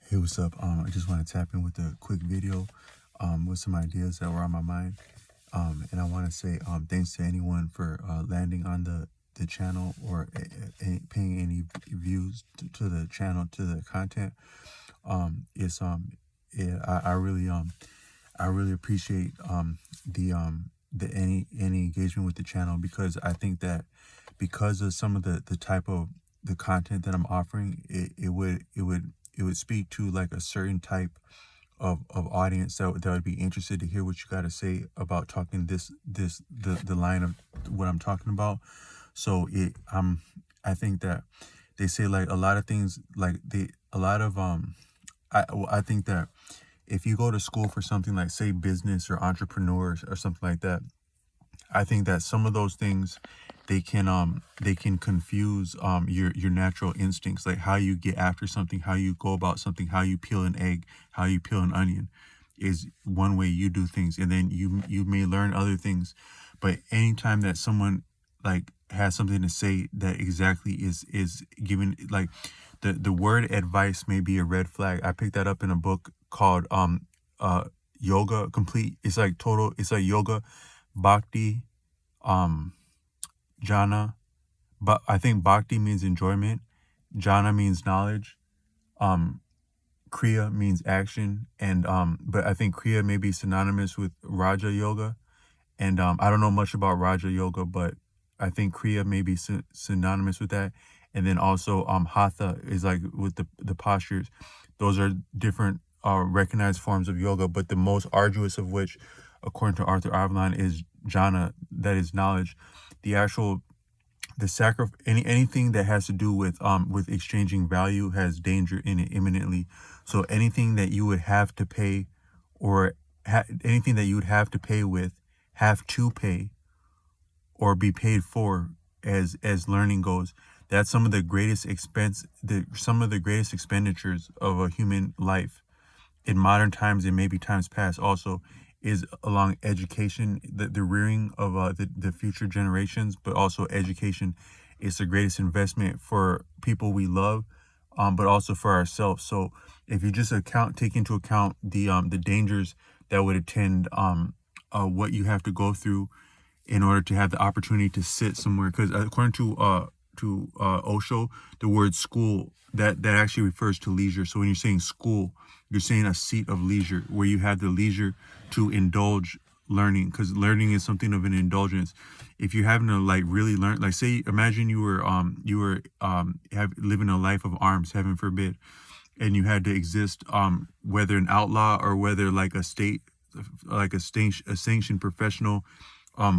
Hey, what's up? I just want to tap in with a quick video with some ideas that were on my mind. And I want to say thanks to anyone for landing on the channel or paying any views to the channel, to the content. It's yeah, I really appreciate the any engagement with the channel, because I think that because of some of the type of the content that I'm offering, it would speak to like a certain type of audience that would be interested to hear what you got to say about talking the line of what I'm talking about. So I think that they say like a lot of things, like they a lot of I think that if you go to school for something like, say, business or entrepreneurs or something like that, I think that some of those things, they can confuse your natural instincts, like how you get after something, how you go about something, how you peel an egg, how you peel an onion is one way you do things, and then you may learn other things. But anytime that someone like has something to say that exactly is given, like the word advice may be a red flag. I picked that up in a book called Yoga Complete. It's like total, it's like yoga, bhakti, um jhana, but I think bhakti means enjoyment, jhana means knowledge, um kriya means action, and but I think kriya may be synonymous with raja yoga. And I don't know much about raja yoga, but I think kriya may be synonymous with that. And then also hatha is like with the postures. Those are different recognized forms of yoga, but the most arduous of which, according to Arthur Avalon, is jhana, that is knowledge. The actual anything that has to do with exchanging value has danger in it imminently. So anything that you would have to pay, or anything that you would have to pay with, have to pay or be paid for, as learning goes, that's some of the greatest some of the greatest expenditures of a human life in modern times, and maybe times past also, is along education, the rearing of the future generations. But also education is the greatest investment for people we love, but also for ourselves. So if you just take into account the dangers that would attend what you have to go through in order to have the opportunity to sit somewhere, because according to Osho, the word school, that actually refers to leisure. So when you're saying school, you're saying a seat of leisure where you have the leisure to indulge learning, because learning is something of an indulgence. If you're having to like really learn, like say, imagine you were living a life of arms, heaven forbid, and you had to exist, whether an outlaw or whether like a state, like a sanctioned professional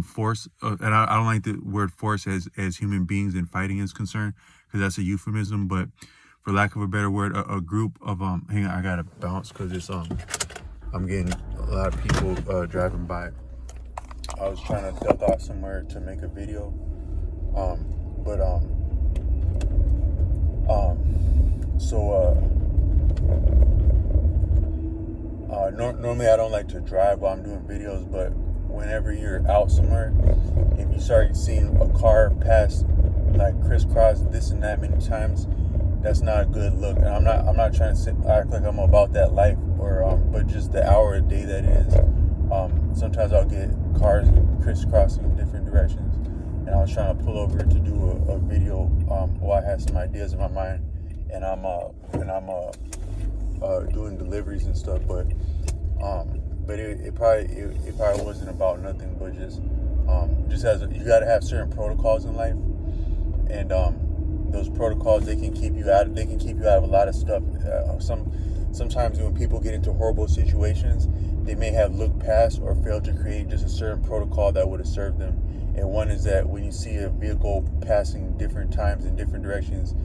force. And I don't like the word force as human beings and fighting is concerned, because that's a euphemism. But for lack of a better word, a group of hang on, I gotta bounce because it's I'm getting a lot of people driving by. I was trying to duck off somewhere to make a video, but normally I don't like to drive while I'm doing videos, but whenever you're out somewhere, if you start seeing a car pass like crisscross this and that many times, that's not a good look. And I'm not trying to act like I'm about that life, or but just the hour a day that it is. Sometimes I'll get cars crisscrossing in different directions, and I was trying to pull over to do a video while I had some ideas in my mind, and I'm doing deliveries and stuff, but it probably wasn't about nothing, but just as you got to have certain protocols in life, and those protocols, they can keep you out of a lot of stuff. Sometimes when people get into horrible situations, they may have looked past or failed to create just a certain protocol that would have served them. And one is that when you see a vehicle passing different times in different directions,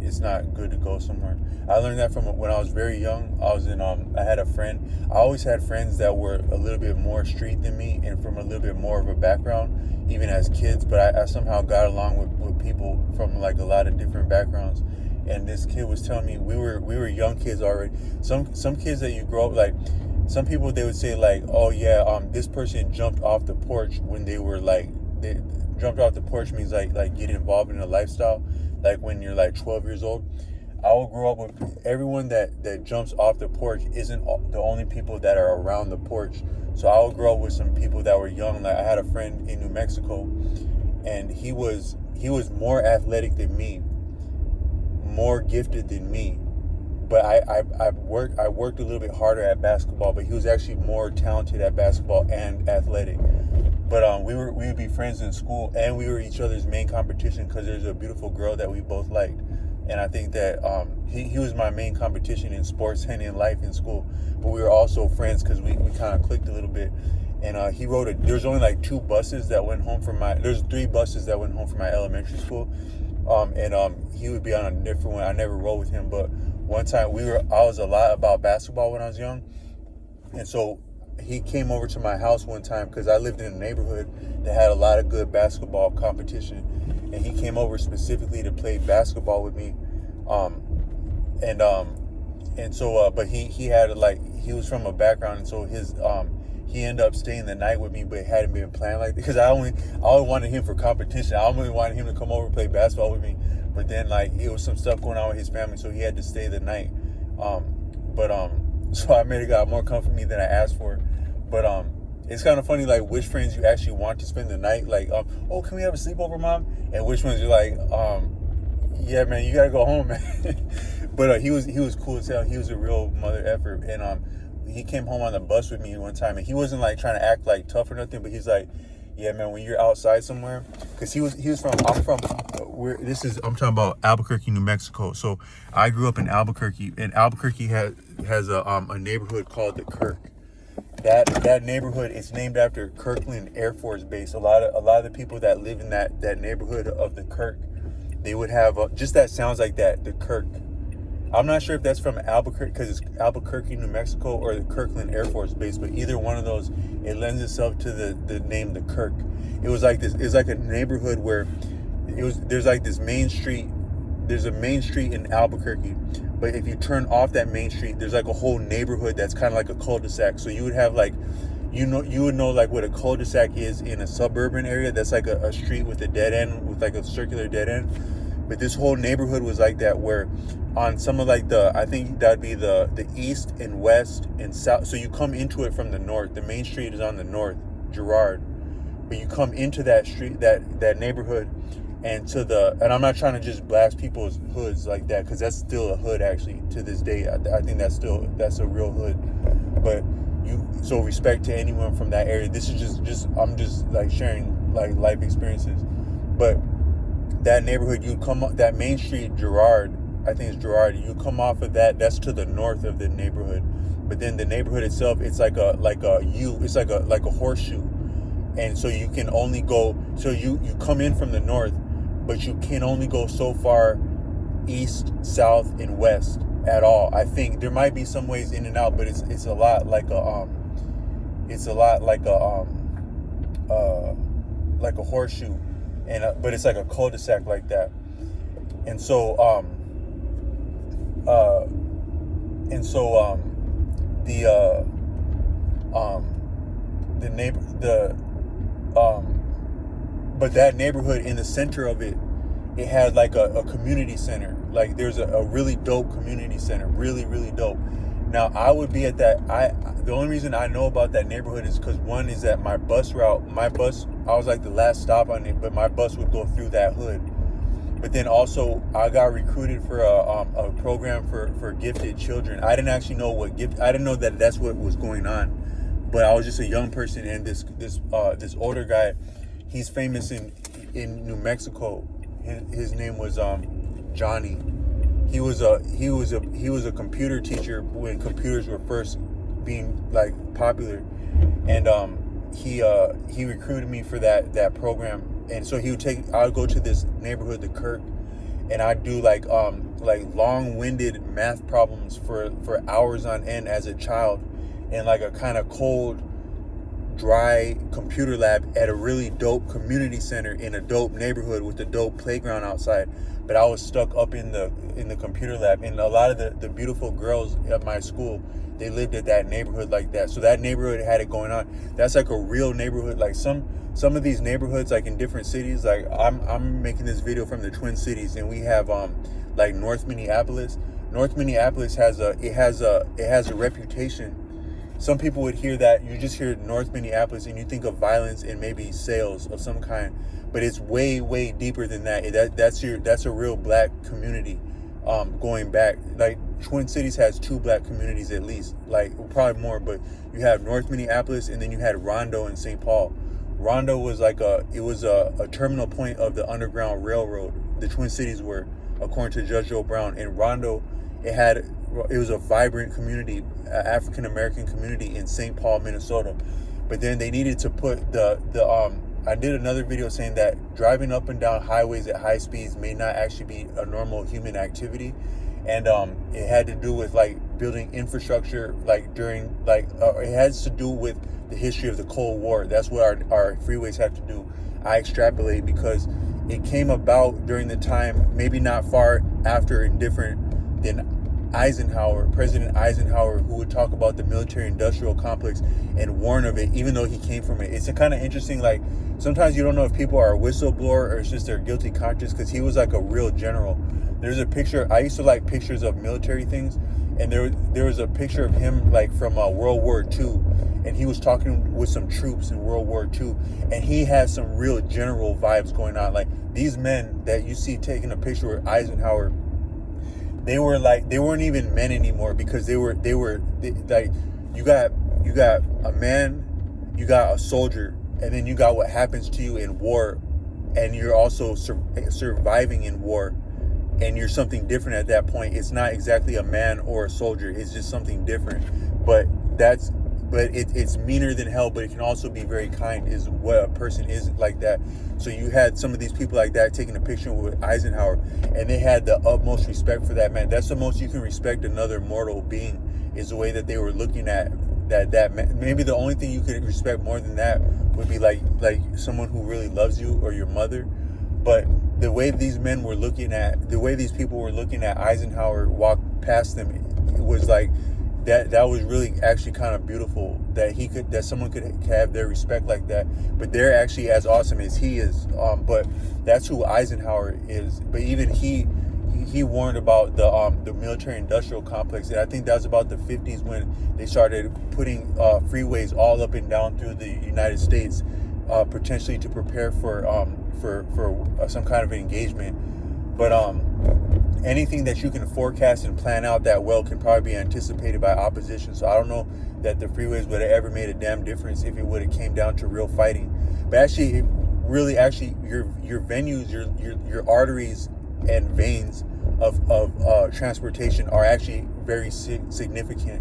it's not good to go somewhere. I learned that from when I was very young. I had a friend. I always had friends that were a little bit more street than me and from a little bit more of a background, even as kids. But I somehow got along with people from like a lot of different backgrounds. And this kid was telling me, we were young kids already. Some kids that you grow up, like some people, they would say like, oh yeah, this person jumped off the porch when they were like, they jumped off the porch means like getting involved in a lifestyle, like when you're like 12 years old. I will grow up with everyone that jumps off the porch isn't the only people that are around the porch. So I will grow up with some people that were young. Like I had a friend in New Mexico, and he was more athletic than me, more gifted than me. But I worked a little bit harder at basketball, but he was actually more talented at basketball and athletic. But we would be friends in school, and we were each other's main competition because there's a beautiful girl that we both liked. And I think that he was my main competition in sports and in life in school. But we were also friends because we kind of clicked a little bit. And he rode there's only like two buses that went home from there's three buses that went home from my elementary school. And he would be on a different one. I never rode with him, but one time I was a lot about basketball when I was young. And so he came over to my house one time because I lived in a neighborhood that had a lot of good basketball competition. And he came over specifically to play basketball with me. But he had he was from a background, and so he ended up staying the night with me, but it hadn't been planned like that because I always wanted him for competition. I only wanted him to come over and play basketball with me. But then it was some stuff going on with his family, so he had to stay the night. So I made it got more comfort me than I asked for. But it's kind of funny which friends you actually want to spend the night. Oh, can we have a sleepover, Mom? And which ones you're yeah, man, you gotta go home, man. But he was cool as hell. He was a real mother effer. And he came home on the bus with me one time, and he wasn't trying to act tough or nothing, but he's yeah, man, when you're outside somewhere, because I'm talking about Albuquerque, New Mexico. So I grew up in Albuquerque, and Albuquerque has a neighborhood called the Kirk. That neighborhood is named after Kirkland Air Force Base. A lot of the people that live in that neighborhood of the Kirk, they would have just that sounds like that, the Kirk. I'm not sure if that's from Albuquerque because it's Albuquerque, New Mexico, or the Kirkland Air Force Base, but either one of those, it lends itself to the name the Kirk. It was like this. It's like a neighborhood where there's this main street. There's a main street in Albuquerque, but if you turn off that main street, there's a whole neighborhood that's kind of like a cul-de-sac. So you would have you would know what a cul-de-sac is in a suburban area. That's like a street with a dead end, with a circular dead end. But this whole neighborhood was like that, where on some of I think that'd be the east and west and south. So you come into it from the north. The main street is on the north, Girard. But you come into that street, that neighborhood, and and I'm not trying to just blast people's hoods like that, because that's still a hood actually to this day. I think that's a real hood. But so respect to anyone from that area. This is just I'm just sharing life experiences. But that neighborhood, you come up that main street, Girard, I think it's Girard, you come off of that's to the north of the neighborhood. But then the neighborhood itself, it's like a U, it's like a horseshoe. And so you can only go, so you come in from the north, but you can only go so far east, south, and west at all. I think there might be some ways in and out, but it's a lot like a horseshoe. But it's like a cul-de-sac like that. And so but that neighborhood, in the center of it had a community center. There's a really dope community center, really, really dope. Now I would be at that. The only reason I know about that neighborhood is because one is that my bus, I was the last stop on it, but my bus would go through that hood. But then also I got recruited for a program for gifted children. I didn't actually know I didn't know that that's what was going on, but I was just a young person, and this older guy, he's famous in New Mexico. His name was Johnny. He was a computer teacher when computers were first being popular, and he recruited me for that program. And so I would go to this neighborhood, the Kirk, and I'd do long-winded math problems for hours on end as a child, in a kind of cold, dry computer lab at a really dope community center in a dope neighborhood with a dope playground outside. But I was stuck up in the computer lab, and a lot of the beautiful girls at my school, they lived at that neighborhood like that. So that neighborhood had it going on. That's a real neighborhood. Some of these neighborhoods in different cities. I'm making this video from the Twin Cities, and we have like North Minneapolis. North Minneapolis has a reputation. Some people would hear that, you just hear North Minneapolis and you think of violence and maybe sales of some kind, but it's way, way deeper than that. That's a real black community. Going back, like Twin Cities has 2 black communities at least, like probably more, but you have North Minneapolis and then you had Rondo and St. Paul. Rondo was like a terminal point of the Underground Railroad. The Twin Cities were, according to Judge Joe Brown. And Rondo, it was a vibrant community, African American community in St. Paul, Minnesota. But then they needed to put I did another video saying that driving up and down highways at high speeds may not actually be a normal human activity, and it had to do with like building infrastructure, like during it has to do with the history of the Cold War. That's what our freeways have to do. I extrapolate because it came about during the time, maybe not far after and different than President Eisenhower, who would talk about the military-industrial complex and warn of it, even though he came from it. It's a kind of interesting, like, sometimes you don't know if people are a whistleblower or it's just their guilty conscience, because he was like a real general. There's a picture, I used to like pictures of military things, and there was a picture of him like from World War II, and he was talking with some troops in World War II, and he had some real general vibes going on. Like, these men that you see taking a picture with Eisenhower, they weren't even men anymore, because they were like, you got a man, you got a soldier, and then you got what happens to you in war, and you're also surviving in war, and you're something different at that point. It's not exactly a man or a soldier, it's just something different. But it's meaner than hell, but it can also be very kind, is what a person is like that. So you had some of these people like that taking a picture with Eisenhower, and they had the utmost respect for that man. That's the most you can respect another mortal being, is the way that they were looking at that man. Maybe the only thing you could respect more than that would be like someone who really loves you, or your mother. But the way these men were looking at, the way these people were looking at Eisenhower walk past them, it was like, that was really actually kind of beautiful, that someone could have their respect like that. But they're actually as awesome as he is. But that's who Eisenhower is. But even he warned about the military-industrial complex, and I think that was about the 50s when they started putting freeways all up and down through the United States, potentially to prepare for some kind of an engagement. But anything that you can forecast and plan out that well can probably be anticipated by opposition. So I don't know that the freeways would have ever made a damn difference if it would have came down to real fighting. But actually, your venues, your arteries and veins of transportation are actually very significant.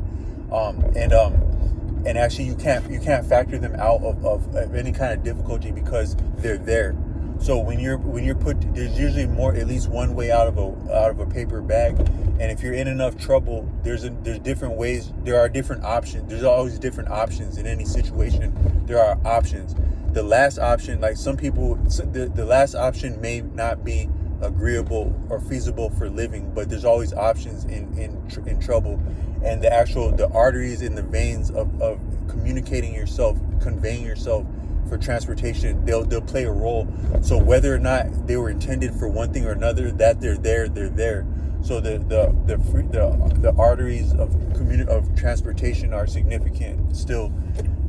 And actually you can't factor them out of any kind of difficulty, because they're there. So when you're put, there's usually at least one way out of a paper bag, and if you're in enough trouble, there's different ways. There are different options. There's always different options in any situation. There are options. The last option, like some people, the last option may not be agreeable or feasible for living, but there's always options in trouble. And the arteries and the veins of communicating yourself, conveying yourself for transportation, they'll play a role. So whether or not they were intended for one thing or another, that they're there. So the arteries of transportation are significant still.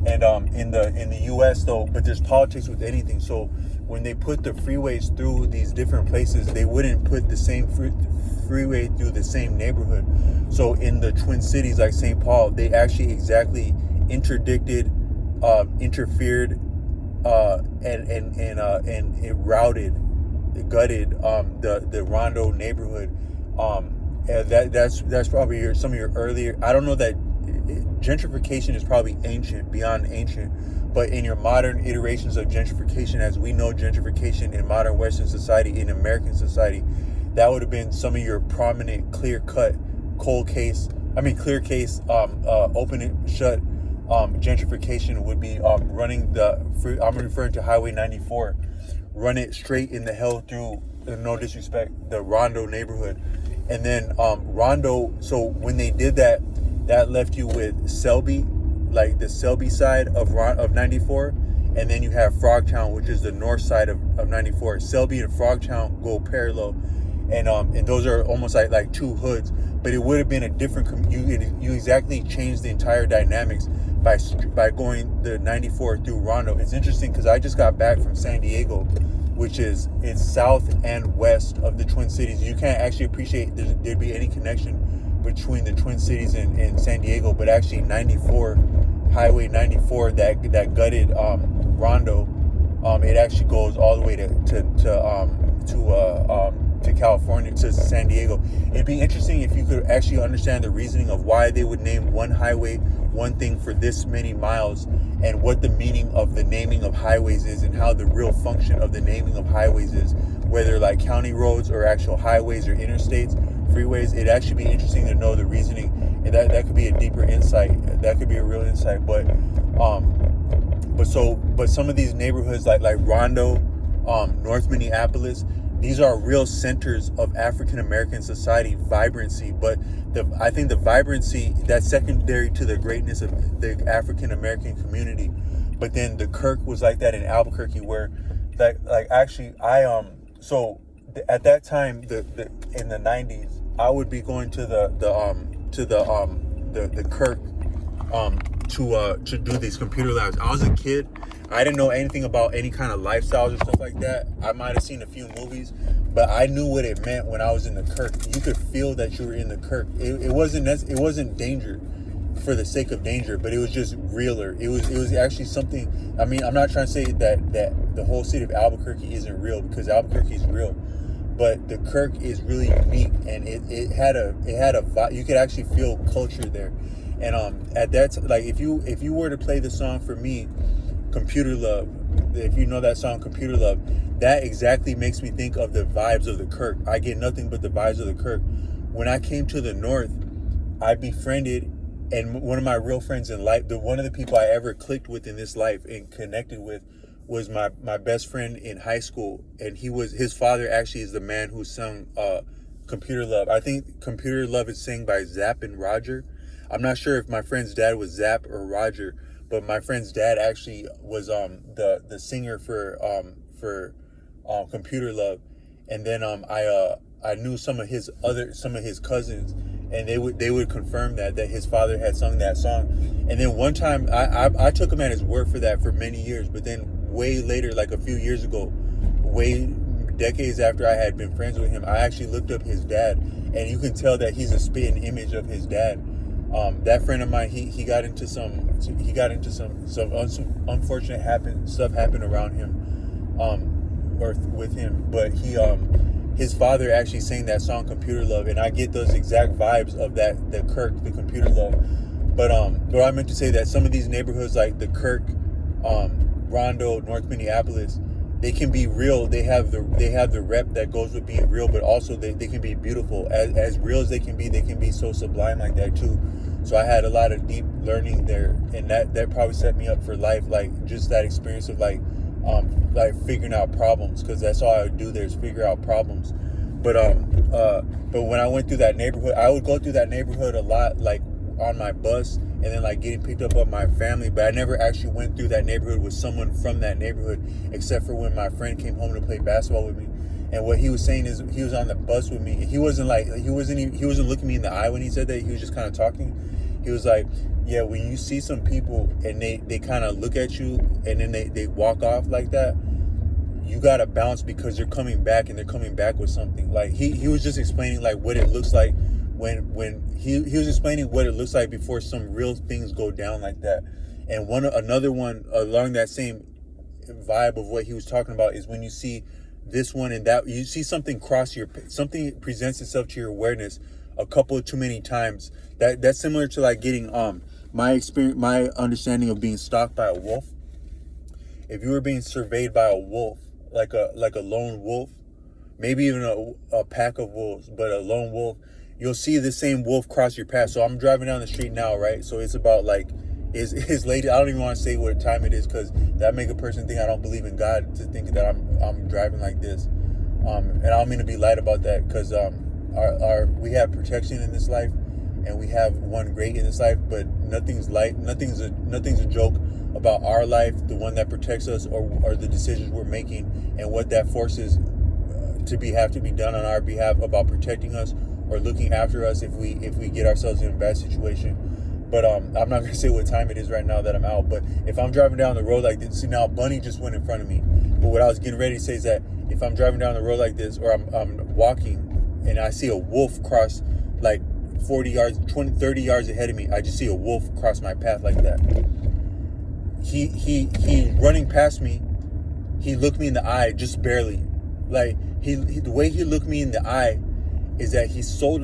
And in the U.S. though, but there's politics with anything. So when they put the freeways through these different places, they wouldn't put the same freeway through the same neighborhood. So in the Twin Cities, like St. Paul, they actually exactly interfered, and it gutted the Rondo neighborhood. That's probably some of your earlier. I don't know that gentrification is probably beyond ancient, but in your modern iterations of gentrification, as we know gentrification in modern Western society, in American society, that would have been some of your prominent, clear-cut, clear case, open and shut. Gentrification would be running I'm referring to Highway 94, run it straight in the hell through, no disrespect, the Rondo neighborhood. And then Rondo, so when they did that left you with Selby, like the Selby side of 94, and then you have Frogtown, which is the north side of 94. Selby and Frogtown go parallel, and those are almost like two hoods. But it would have been a different. You exactly changed the entire dynamics by going the 94 through Rondo. It's interesting because I just got back from San Diego, which it's south and west of the Twin Cities. You can't actually appreciate there'd be any connection between the Twin Cities and San Diego, but actually 94, Highway 94, that gutted Rondo, it actually goes all the way to California, to San Diego. It'd be interesting if you could actually understand the reasoning of why they would name one highway one thing for this many miles, and what the meaning of the naming of highways is, and how the real function of the naming of highways is, whether like county roads or actual highways or interstates, freeways. It'd actually be interesting to know the reasoning, and that could be a deeper insight. That could be a real insight. But some of these neighborhoods like Rondo, North Minneapolis, these are real centers of African American society vibrancy. But I think the vibrancy that's secondary to the greatness of the African American community. But then the Kirk was like that in Albuquerque, where actually at that time, in the 90s, I would be going to the Kirk to do these computer labs. I was a kid. I didn't know anything about any kind of lifestyles or stuff like that. I might have seen a few movies, but I knew what it meant when I was in the Kirk. You could feel that you were in the Kirk. It wasn't danger for the sake of danger, but it was just realer. It was actually something. I mean, I'm not trying to say that the whole city of Albuquerque isn't real, because Albuquerque is real, but the Kirk is really unique, and it had a vibe. You could actually feel culture there. And at that like if you were to play the song for me, Computer Love, if you know that song, Computer Love, that exactly makes me think of the vibes of the Kirk. I get nothing but the vibes of the Kirk. When I came to the North, I befriended, and one of my real friends in life, one of the people I ever clicked with in this life and connected with, was my best friend in high school. And his father actually is the man who sung Computer Love. I think Computer Love is sang by Zapp and Roger. I'm not sure if my friend's dad was Zapp or Roger, but my friend's dad actually was the singer for Computer Love. And then I knew some of his cousins, and they would confirm that his father had sung that song. And then one time I took him at his word for that for many years, but then way later, like a few years ago, decades after I had been friends with him, I actually looked up his dad, and you can tell that he's a spitting image of his dad. That friend of mine, he got into some unfortunate stuff happened around him, or with him. But his father actually sang that song Computer Love, and I get those exact vibes of the Kirk, the Computer Love. But I meant to say that some of these neighborhoods like the Kirk, Rondo, North Minneapolis, they can be real. They have the rep that goes with being real, but also they can be beautiful. As real as they can be so sublime like that too. So I had a lot of deep learning there, and that probably set me up for life. Like just that experience of like figuring out problems, because that's all I would do there is figure out problems. But when I went through that neighborhood, I would go through that neighborhood a lot, like on my bus, and then like getting picked up by my family. But I never actually went through that neighborhood with someone from that neighborhood, except for when my friend came home to play basketball with me. And what he was saying is, he was on the bus with me. He wasn't looking me in the eye when he said that. He was just kind of talking. He was like, yeah, when you see some people and they kind of look at you and then they walk off like that, you got to bounce, because they're coming back, and they're coming back with something. Like he was just explaining like what it looks like when he was explaining what it looks like before some real things go down like that. And another one along that same vibe of what he was talking about is when you see this one and that, you see something something presents itself to your awareness a couple too many times. That's similar to like getting my understanding of being stalked by a wolf. If you were being surveyed by a wolf, like a lone wolf, maybe even a pack of wolves, but a lone wolf, you'll see the same wolf cross your path. So I'm driving down the street now, right? So it's about like is late. I don't even want to say what time it is, because that make a person think I don't believe in God, to think that I'm driving like this. And I don't mean to be light about that, because we have protection in this life, and we have one great in this life, but nothing's light. Nothing's a joke about our life, the one that protects us, or the decisions we're making, and what that forces have to be done on our behalf about protecting us or looking after us if we get ourselves in a bad situation. But I'm not gonna say what time it is right now that I'm out. But if I'm driving down the road like this, see now Bunny just went in front of me. But what I was getting ready to say is that if I'm driving down the road like this, or I'm walking and I see a wolf cross like 40 yards, 20, 30 yards ahead of me, I just see a wolf cross my path like that. He running past me. He looked me in the eye just barely. Like the way he looked me in the eye is that he sold